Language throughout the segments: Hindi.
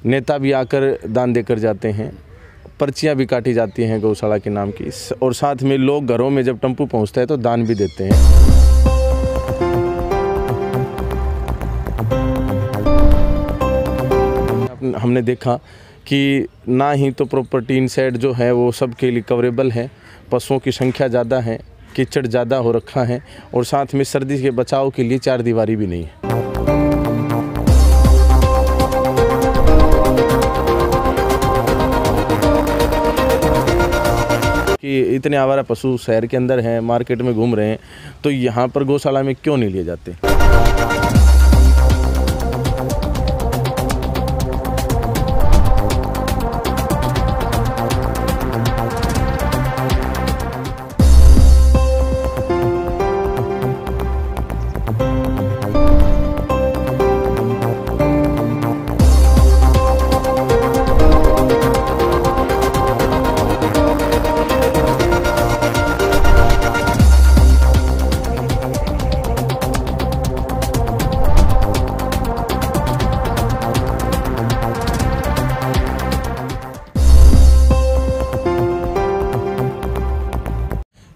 नेता भी आकर दान देकर जाते हैं, पर्चियां भी काटी जाती हैं गौशाला के नाम की, और साथ में लोग घरों में जब टेम्पू पहुंचता है तो दान भी देते हैं। हमने देखा कि ना ही तो प्रॉपर्टी इनसाइड जो है वो सबके लिए कवरेबल है, पशुओं की संख्या ज़्यादा है, कीचड़ ज़्यादा हो रखा है, और साथ में सर्दी के बचाव के लिए चार दीवारी भी नहीं है। कि इतने आवारा पशु शहर के अंदर हैं, मार्केट में घूम रहे हैं, तो यहाँ पर गौशाला में क्यों नहीं लिए जाते?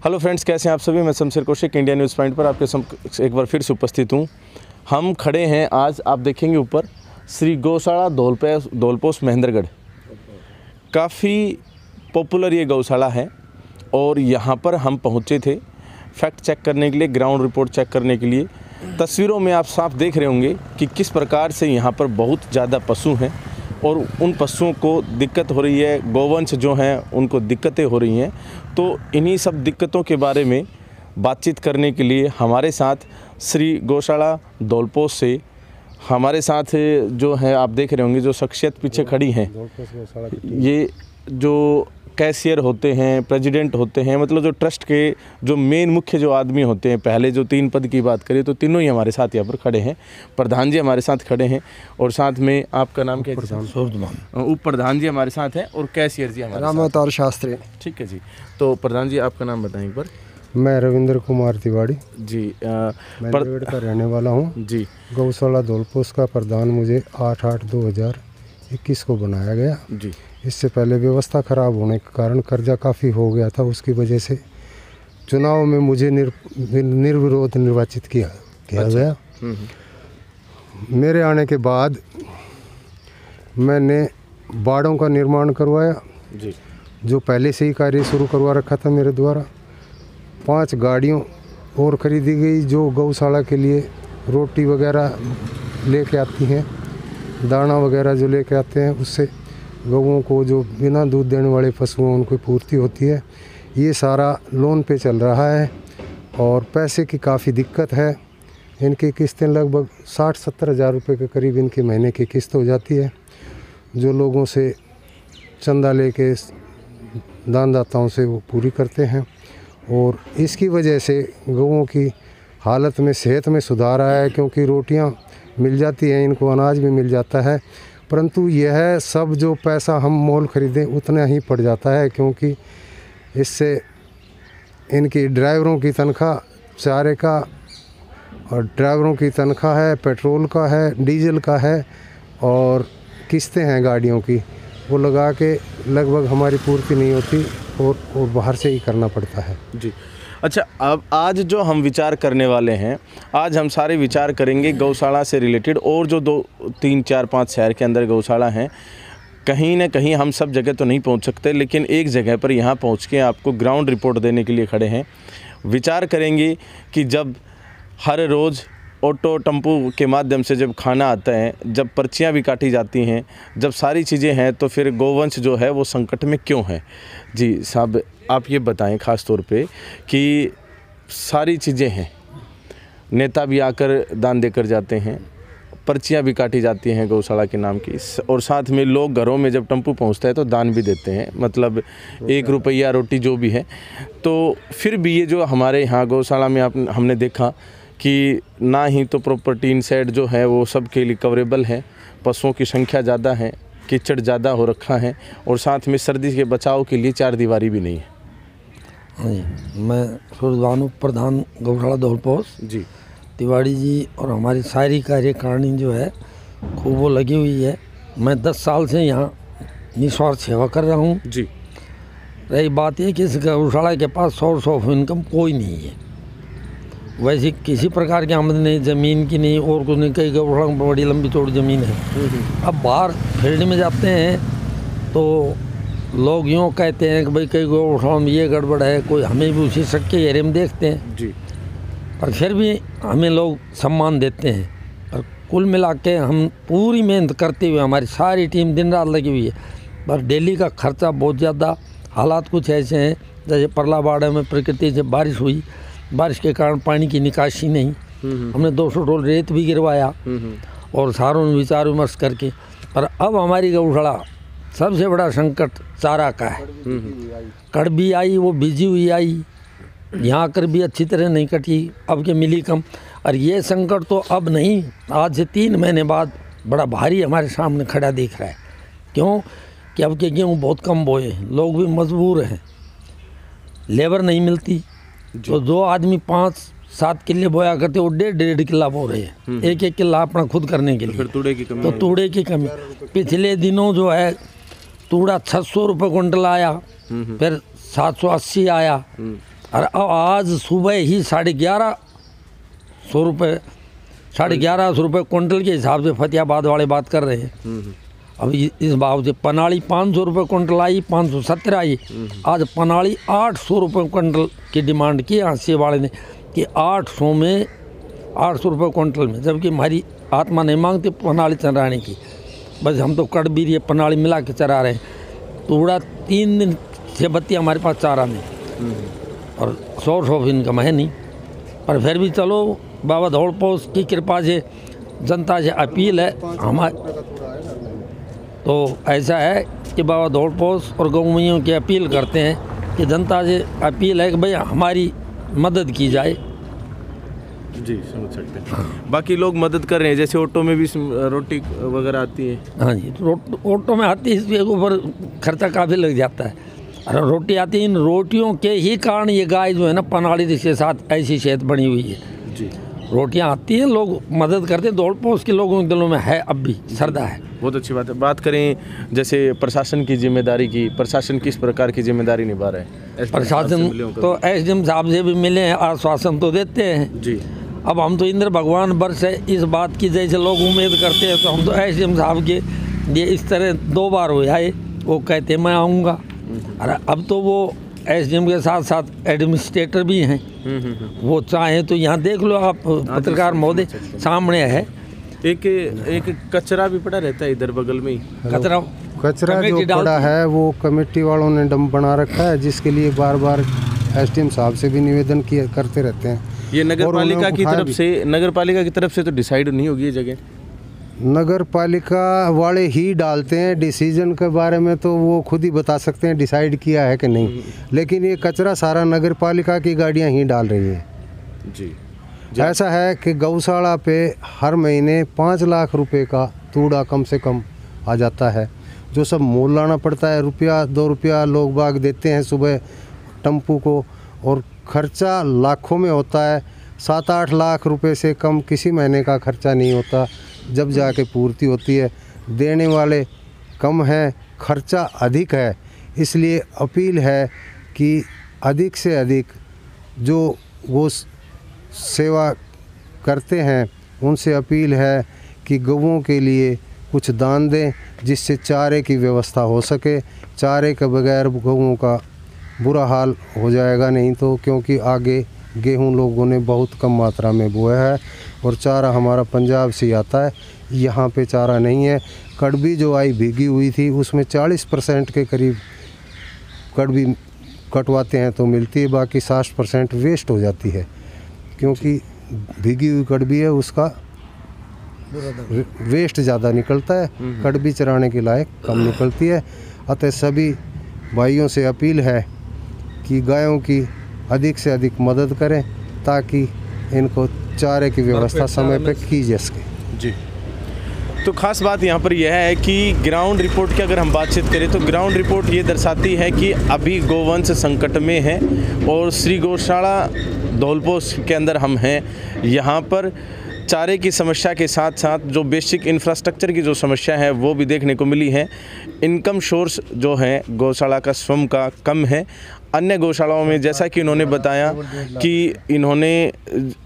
हेलो फ्रेंड्स, कैसे हैं आप सभी? मैं Shamsher Kaushik India news point पर आपके एक बार फिर से उपस्थित हूँ। हम खड़े हैं आज, आप देखेंगे ऊपर, श्री गौशाला धौलपोस महेंद्रगढ़। काफ़ी पॉपुलर ये गौशाला है और यहाँ पर हम पहुँचे थे फैक्ट चेक करने के लिए, ग्राउंड रिपोर्ट चेक करने के लिए। तस्वीरों में आप साफ देख रहे होंगे कि किस प्रकार से यहाँ पर बहुत ज़्यादा पशु हैं और उन पशुओं को दिक्कत हो रही है, गौवंश जो हैं उनको दिक्कतें हो रही हैं। तो इन्हीं सब दिक्कतों के बारे में बातचीत करने के लिए हमारे साथ श्री गौशाला धौलपोस से हमारे साथ जो है, आप देख रहे होंगे जो शख्सियत पीछे खड़ी हैं, ये जो कैशियर होते हैं, प्रेसिडेंट होते हैं, मतलब जो ट्रस्ट के जो मेन मुख्य जो आदमी होते हैं, पहले जो 3 पद की बात करें तो तीनों ही हमारे साथ यहाँ पर खड़े हैं। प्रधान जी हमारे साथ खड़े हैं और साथ में आपका नाम क्या है? उप प्रधान जी हमारे साथ हैं और कैशियर जी हमारे रामावतार शास्त्री। ठीक है जी। तो प्रधान जी आपका नाम बताएं एक बार। मैं रविंद्र कुमार तिवारी जी, महेंद्रगढ़ का रहने वाला हूँ जी। गौशाला धौलपोस का प्रधान मुझे 8/8/2021 को बनाया गया जी। इससे पहले व्यवस्था खराब होने के कारण कर्जा काफ़ी हो गया था, उसकी वजह से चुनाव में मुझे निर्विरोध निर्वाचित किया गया। मेरे आने के बाद मैंने बाड़ों का निर्माण करवाया जी, जो पहले से ही कार्य शुरू करवा रखा था मेरे द्वारा। 5 गाड़ियों और खरीदी गई जो गौशाला के लिए रोटी वगैरह लेके आती हैं, दाना वगैरह जो लेके आते हैं, उससे गौओं को जो बिना दूध देने वाले पशु हैं उनको पूर्ति होती है। ये सारा लोन पे चल रहा है और पैसे की काफ़ी दिक्कत है। इनकी किस्तें लगभग 60-70 हज़ार रुपये के करीब इनकी महीने की किस्त हो जाती है, जो लोगों से चंदा लेके दानदाताओं से वो पूरी करते हैं। और इसकी वजह से गौओं की हालत में, सेहत में सुधार आया है, क्योंकि रोटियां मिल जाती हैं, इनको अनाज भी मिल जाता है, परंतु यह सब जो पैसा हम मोल खरीदें उतना ही पड़ जाता है, क्योंकि इससे इनकी ड्राइवरों की तनख्वाह, चारे का और ड्राइवरों की तनख्वाह है, पेट्रोल का है, डीजल का है और किस्तें हैं गाड़ियों की, वो लगा के लगभग हमारी पूर्ति नहीं होती और बाहर से ही करना पड़ता है जी। अच्छा, अब आज जो हम विचार करने वाले हैं, आज हम सारे विचार करेंगे गौशाला से रिलेटेड, और जो 2, 3, 4, 5 शहर के अंदर गौशाला हैं, कहीं ना कहीं हम सब जगह तो नहीं पहुंच सकते, लेकिन एक जगह पर यहाँ पहुंच के आपको ग्राउंड रिपोर्ट देने के लिए खड़े हैं। विचार करेंगे कि जब हर रोज़ ऑटो टेम्पू के माध्यम से जब खाना आता है, जब पर्चियाँ भी काटी जाती हैं, जब सारी चीज़ें हैं, तो फिर गौवंश जो है वो संकट में क्यों है? जी साहब, आप ये बताएं ख़ास तौर पे कि सारी चीज़ें हैं, नेता भी आकर दान देकर जाते हैं, पर्चियाँ भी काटी जाती हैं गौशाला के नाम की, और साथ में लोग घरों में जब टेम्पू पहुंचता है तो दान भी देते हैं, मतलब 1 रुपया रोटी जो भी है। तो फिर भी ये जो हमारे यहाँ गौशाला में हमने देखा कि ना ही तो प्रॉपर्टी इनसाइड जो है वो सबके लिए कवरेबल है, पशुओं की संख्या ज़्यादा है, कीचड़ ज़्यादा हो रखा है, और साथ में सर्दी के बचाव के लिए चार दीवारी भी नहीं है। हाँ जी, मैं सूर्यभानु प्रधान गौशाला धौलपोस जी। तिवारी जी और हमारी सारी कार्यकारिणी जो है खूब वो लगी हुई है मैं 10 साल से यहाँ निस्वार्थ सेवा कर रहा हूँ। जी। रही बात ये कि इस गौशाला के पास सोर्स ऑफ इनकम कोई नहीं है, वैसे किसी प्रकार की आमदनी नहीं, ज़मीन की नहीं और कुछ नहीं। कई गौशाला में बड़ी लंबी चौड़ी ज़मीन है। अब बाहर फील्ड में जाते हैं तो लोग यूँ कहते हैं कि भाई कई गौशाला में ये गड़बड़ है, कोई हमें भी उसी शक के एरिया में देखते हैं जी। पर फिर भी हमें लोग सम्मान देते हैं। और कुल मिला के हम पूरी मेहनत करते हुए, हमारी सारी टीम दिन रात लगी हुई है, पर डेली का खर्चा बहुत ज़्यादा। हालात कुछ ऐसे हैं जैसे परलाबाड़ा में प्रकृति से बारिश हुई, बारिश के कारण पानी की निकासी नहीं, हमने 200 टोल रेत भी गिरवाया और सारों ने विचार विमर्श करके। पर अब हमारी गौशाला सबसे बड़ा संकट चारा का है। कड़बी आई, वो बिजी हुई आई, यहाँ आकर भी अच्छी तरह नहीं कटी, अब के मिली कम। और ये संकट तो अब नहीं, आज से 3 महीने बाद बड़ा भारी हमारे सामने खड़ा दिख रहा है। क्यों कि अब के गेहूँ बहुत कम बोए, लोग भी मजबूर हैं, लेबर नहीं मिलती। तो 2 आदमी 5-7 किले बोया करते, वो 1.5 किला बो रहे हैं, 1-1 किला अपना खुद करने के लिए। फिर तूड़े की कमी। तो तूड़े की कमी। पिछले दिनों जो है तूड़ा 600 रुपये क्विंटल आया, फिर 780 आया, और आज सुबह ही 1150 रुपये 1150 रुपये क्विंटल के हिसाब से फतेहाबाद वाले बात कर रहे हैं। अब इस भाव से पनाली 500 रुपये क्विंटल आई, 570 आई। आज पनाली 800 रुपये क्विंटल की डिमांड की हांसी वाले ने कि 800 में 800 रुपये क्विंटल में, जबकि हमारी आत्मा नहीं मांगती पनाली चराने की, बस हम तो कड़बीर ये पनाली मिला के चरा रहे हैं। तूड़ा 3 दिन से बत्ती हमारे पास चारा नहीं और सोर्स ऑफ इनकम है नहीं। पर फिर भी चलो बाबा धौलपोस की कृपा से जनता से अपील है हमारे, तो ऐसा है कि बाबा धौलपोस और गौ मैयों की अपील करते हैं कि जनता से अपील है कि भाई हमारी मदद की जाए। जी, समझ सकते हैं। बाकी लोग मदद कर रहे हैं, जैसे ऑटो में भी रोटी वगैरह आती है। हाँ जी, ऑटो में आती है, इसके ऊपर खर्चा काफ़ी लग जाता है। और रोटी आती है, इन रोटियों के ही कारण ये गाय जो है ना पनाली के साथ ऐसी सेहत बनी हुई है। जी। रोटियां आती हैं, लोग मदद करते हैं, धौलपोस के लोगों के दिलों में है अब भी श्रद्धा है। बहुत अच्छी बात है। बात करें जैसे प्रशासन की जिम्मेदारी की, प्रशासन किस प्रकार की जिम्मेदारी निभा रहा है? प्रशासन तो एसडीएम साहब से भी मिले हैं, आश्वासन तो देते हैं जी। अब हम तो इंद्र भगवान बरस है इस बात की, जैसे लोग उम्मीद करते हैं, तो हम तो एसडीएम साहब के ये इस तरह 2 बार हो आए, वो कहते मैं आऊँगा। और अब तो वो एसडीएम के साथ साथ एडमिनिस्ट्रेटर भी हैं, वो चाहें तो यहाँ देख लो आप, पत्रकार महोदय सामने है। एक कचरा भी पड़ा रहता है इधर बगल में ही। कचरा जो पड़ा है वो कमेटी वालों ने डंप बना रखा है, जिसके लिए बार बार एसडीएम साहब से भी निवेदन किए करते रहते हैं। ये नगर पालिका की तरफ से तो डिसाइड नहीं होगी ये जगह, नगर पालिका वाले ही डालते हैं। डिसीजन के बारे में तो वो खुद ही बता सकते हैं डिसाइड किया है कि नहीं, लेकिन ये कचरा सारा नगर पालिका की गाड़ियां ही डाल रही हैं। जी। ऐसा है कि गौशाला पे हर महीने 5 लाख रुपए का तूड़ा कम से कम आ जाता है, जो सब मोल लाना पड़ता है। 1-2 रुपया लोग बाग देते हैं सुबह टम्पू को, और खर्चा लाखों में होता है। 7-8 लाख रुपए से कम किसी महीने का खर्चा नहीं होता, जब जाके पूर्ति होती है। देने वाले कम हैं, खर्चा अधिक है। इसलिए अपील है कि अधिक से अधिक जो वो सेवा करते हैं उनसे अपील है कि गौओं के लिए कुछ दान दें, जिससे चारे की व्यवस्था हो सके। चारे के बगैर गौओं का बुरा हाल हो जाएगा नहीं तो, क्योंकि आगे गेहूं लोगों ने बहुत कम मात्रा में बोया है और चारा हमारा पंजाब से आता है, यहाँ पे चारा नहीं है। कड़बी जो आई भीगी हुई थी उसमें 40% के करीब कड़बी कटवाते हैं तो मिलती है, बाकी 60% वेस्ट हो जाती है, क्योंकि भीगी हुई कड़बी है उसका वेस्ट ज़्यादा निकलता है, कड़बी चराने के लायक कम निकलती है। अतः सभी भाइयों से अपील है कि गायों की अधिक से अधिक मदद करें ताकि इनको चारे की व्यवस्था समय पर की जा सके। जी। तो ख़ास बात यहाँ पर यह है कि ग्राउंड रिपोर्ट की अगर हम बातचीत करें तो ग्राउंड रिपोर्ट ये दर्शाती है कि अभी गोवंश संकट में है और श्री गौशाला धौलपोस के अंदर हम हैं। यहाँ पर चारे की समस्या के साथ साथ जो बेसिक इंफ्रास्ट्रक्चर की जो समस्या है वो भी देखने को मिली है। इनकम सोर्स जो है गौशाला का स्वयं का कम है। अन्य गौशालाओं में जैसा कि इन्होंने बताया कि इन्होंने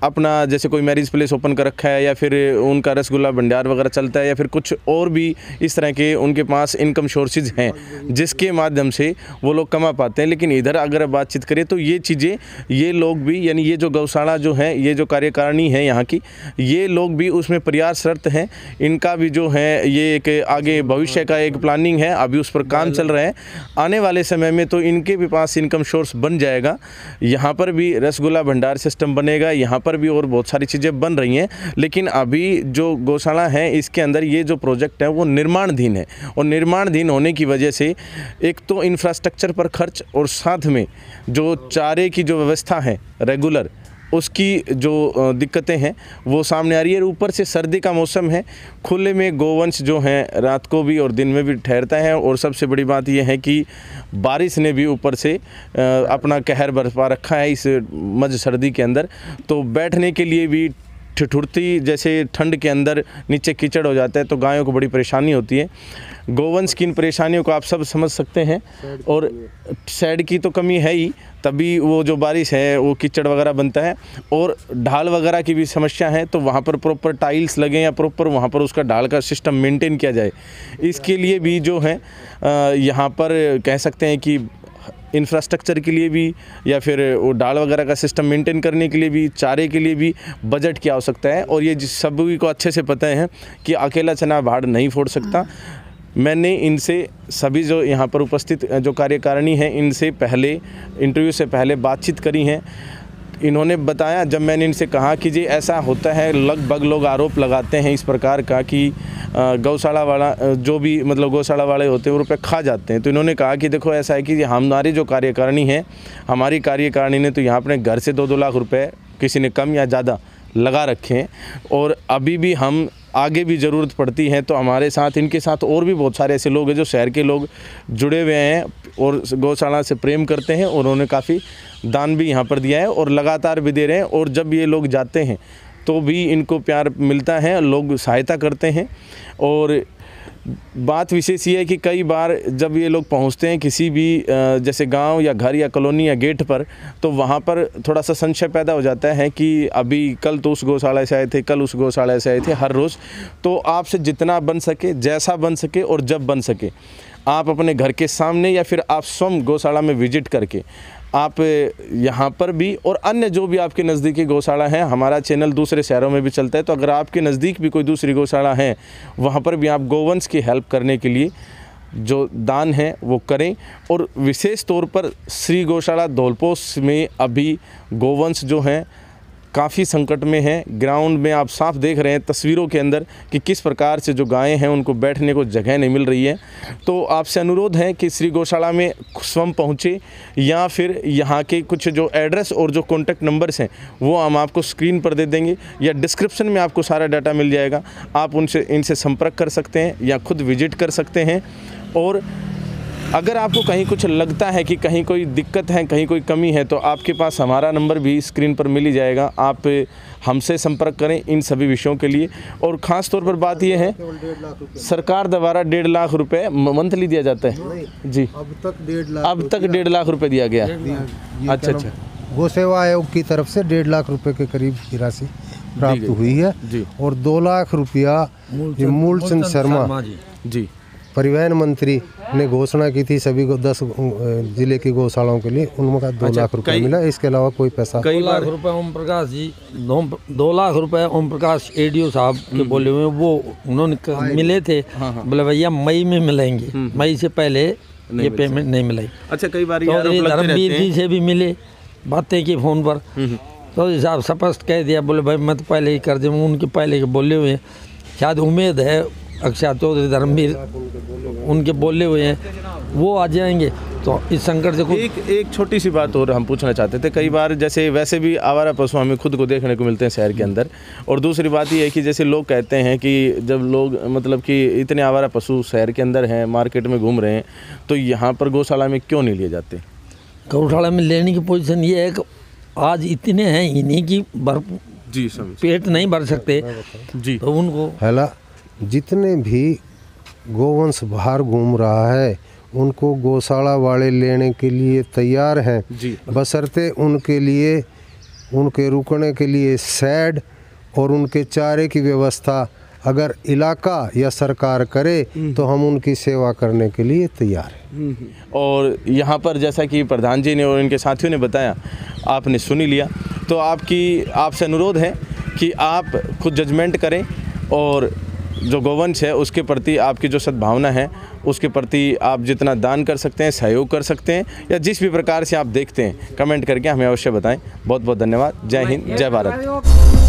अपना जैसे कोई मैरिज प्लेस ओपन कर रखा है या फिर उनका रसगुल्ला भंडार वगैरह चलता है या फिर कुछ और भी इस तरह के उनके पास इनकम सोर्सेज हैं जिसके माध्यम से वो लोग कमा पाते हैं। लेकिन इधर अगर बातचीत करें तो ये चीज़ें ये लोग भी यानी ये जो गौशाला जो है ये जो कार्यकारिणी है यहाँ की ये लोग भी उसमें प्रयासरत हैं। इनका भी जो है ये एक आगे भविष्य का एक प्लानिंग है, अभी उस पर काम चल रहा है। आने वाले समय में तो इनके भी पास इनकम सोर्स बन जाएगा। यहाँ पर भी रसगुल्ला भंडार सिस्टम बनेगा, यहाँ पर भी और बहुत सारी चीज़ें बन रही हैं। लेकिन अभी जो गौशाला है इसके अंदर ये जो प्रोजेक्ट है वो निर्माणाधीन है और निर्माणाधीन होने की वजह से एक तो इंफ्रास्ट्रक्चर पर खर्च और साथ में जो चारे की जो व्यवस्था है रेगुलर उसकी जो दिक्कतें हैं वो सामने आ रही है। ऊपर से सर्दी का मौसम है, खुले में गोवंश जो हैं रात को भी और दिन में भी ठहरता है। और सबसे बड़ी बात यह है कि बारिश ने भी ऊपर से अपना कहर बरपा रखा है इस मध्य सर्दी के अंदर। तो बैठने के लिए भी ठिठुरती जैसे ठंड के अंदर नीचे कीचड़ हो जाता है तो गायों को बड़ी परेशानी होती है। गोवंश की इन परेशानियों को आप सब समझ सकते हैं। और शेड की तो कमी है ही, तभी वो जो बारिश है वो कीचड़ वगैरह बनता है। और ढाल वगैरह की भी समस्या है, तो वहाँ पर प्रॉपर टाइल्स लगें या प्रॉपर वहाँ पर उसका ढाल का सिस्टम मेंटेन किया जाए, इसके लिए भी जो है यहाँ पर कह सकते हैं कि इंफ्रास्ट्रक्चर के लिए भी या फिर वो डाल वगैरह का सिस्टम मेंटेन करने के लिए भी चारे के लिए भी बजट की आवश्यकता है। और ये सभी को अच्छे से पता है कि अकेला चना भाड़ नहीं फोड़ सकता। मैंने इनसे सभी जो यहाँ पर उपस्थित जो कार्यकारिणी हैं इनसे पहले इंटरव्यू से पहले बातचीत करी हैं। इन्होंने बताया, जब मैंने इनसे कहा कि जी ऐसा होता है, लगभग लोग आरोप लगाते हैं इस प्रकार का कि गौशाला वाला जो भी मतलब गौशाला वाले होते हैं वो रुपये खा जाते हैं। तो इन्होंने कहा कि देखो ऐसा है कि हमारी जो कार्यकारिणी है, हमारी कार्यकारिणी ने तो यहाँ अपने घर से 2-2 लाख रुपए किसी ने कम या ज़्यादा लगा रखे हैं। और अभी भी हम आगे भी ज़रूरत पड़ती है तो हमारे साथ इनके साथ और भी बहुत सारे ऐसे लोग हैं जो शहर के लोग जुड़े हुए हैं और गौशाला से प्रेम करते हैं। और उन्होंने काफ़ी दान भी यहाँ पर दिया है और लगातार भी दे रहे हैं। और जब ये लोग जाते हैं तो भी इनको प्यार मिलता है, लोग सहायता करते हैं। और बात विशेष ये है कि कई बार जब ये लोग पहुंचते हैं किसी भी जैसे गांव या घर या कॉलोनी या गेट पर, तो वहां पर थोड़ा सा संशय पैदा हो जाता है कि अभी कल तो उस गौशाला से आए थे, कल उस गौशाला से आए थे, हर रोज़। तो आपसे जितना बन सके, जैसा बन सके और जब बन सके, आप अपने घर के सामने या फिर आप स्वयं गौशाला में विजिट करके आप यहाँ पर भी और अन्य जो भी आपके नज़दीकी गौशाला हैं, हमारा चैनल दूसरे शहरों में भी चलता है, तो अगर आपके नज़दीक भी कोई दूसरी गौशाला है वहाँ पर भी आप गोवंश की हेल्प करने के लिए जो दान है वो करें। और विशेष तौर पर श्री गौशाला धौलपोस में अभी गोवंश जो हैं काफ़ी संकट में है। ग्राउंड में आप साफ देख रहे हैं तस्वीरों के अंदर कि किस प्रकार से जो गायें हैं उनको बैठने को जगह नहीं मिल रही है। तो आपसे अनुरोध है कि श्री गौशाला में स्वयं पहुँचे या फिर यहाँ के कुछ जो एड्रेस और जो कॉन्टैक्ट नंबर्स हैं वो हम आपको स्क्रीन पर दे देंगे या डिस्क्रिप्शन में आपको सारा डाटा मिल जाएगा। आप इनसे संपर्क कर सकते हैं या खुद विजिट कर सकते हैं। और अगर आपको कहीं कुछ लगता है कि कहीं कोई दिक्कत है, कहीं कोई कमी है, तो आपके पास हमारा नंबर भी स्क्रीन पर मिल ही जाएगा। आप हमसे संपर्क करें इन सभी विषयों के लिए। और ख़ास तौर पर बात यह है, सरकार द्वारा 1.5 लाख रुपए मंथली दिया जाता है जी। अब तक 1.5 लाख रुपए दिया गया। अच्छा अच्छा। गौ सेवा आयोग की तरफ से 1.5 लाख रुपए के करीब की राशि प्राप्त हुई है जी। और 2 लाख रुपया मूलचंद शर्मा जी परिवहन मंत्री ने घोषणा की थी सभी को 10 जिले की गौशालाओं के लिए, उनका 2 लाख रुपए मिला। इसके अलावा कोई पैसा 2 लाख रुपए ओम प्रकाश जी 2 लाख रुपए ओम प्रकाश एडीओ साहब के बोले हुए वो उन्होंने मिले थे। बोले भैया मई में मिलेंगे, मई से पहले ये पेमेंट नहीं मिलाई। अच्छा, कई बार धर्मवीर जी से भी मिले, बातें की फ़ोन पर, तो हिसाब स्पष्ट कह दिया। बोले भाई मैं तो पहले ही कर दूँ, उनके पहले के बोले हुए हैं। शायद उम्मीद है अक्षय चौधरी धर्मवीर उनके बोले हुए हैं वो आ जाएंगे। तो इस संकट से एक छोटी सी बात और हम पूछना चाहते थे। कई बार जैसे वैसे भी आवारा पशु हमें खुद को देखने को मिलते हैं शहर के अंदर, और दूसरी बात ये है कि जैसे लोग कहते हैं कि जब लोग मतलब कि इतने आवारा पशु शहर के अंदर हैं, मार्केट में घूम रहे हैं, तो यहाँ पर गौशाला में क्यों नहीं लिए जाते? गौशाला में लेने की पोजीशन ये है कि आज इतने हैं इन्हीं की भरपूर जी समझ पेट नहीं भर सकते जी। तो उनको हैला जितने भी गोवंश बाहर घूम रहा है उनको गौशाला वाले लेने के लिए तैयार हैं जी। बशर्ते उनके लिए उनके रुकने के लिए शेड और उनके चारे की व्यवस्था अगर इलाका या सरकार करे तो हम उनकी सेवा करने के लिए तैयार हैं। और यहाँ पर जैसा कि प्रधान जी ने और इनके साथियों ने बताया, आपने सुन ही लिया, तो आपसे अनुरोध है कि आप खुद जजमेंट करें और जो गौवंश है उसके प्रति आपकी जो सद्भावना है उसके प्रति आप जितना दान कर सकते हैं, सहयोग कर सकते हैं, या जिस भी प्रकार से आप देखते हैं, कमेंट करके हमें अवश्य बताएं। बहुत बहुत धन्यवाद। जय हिंद, जय भारत।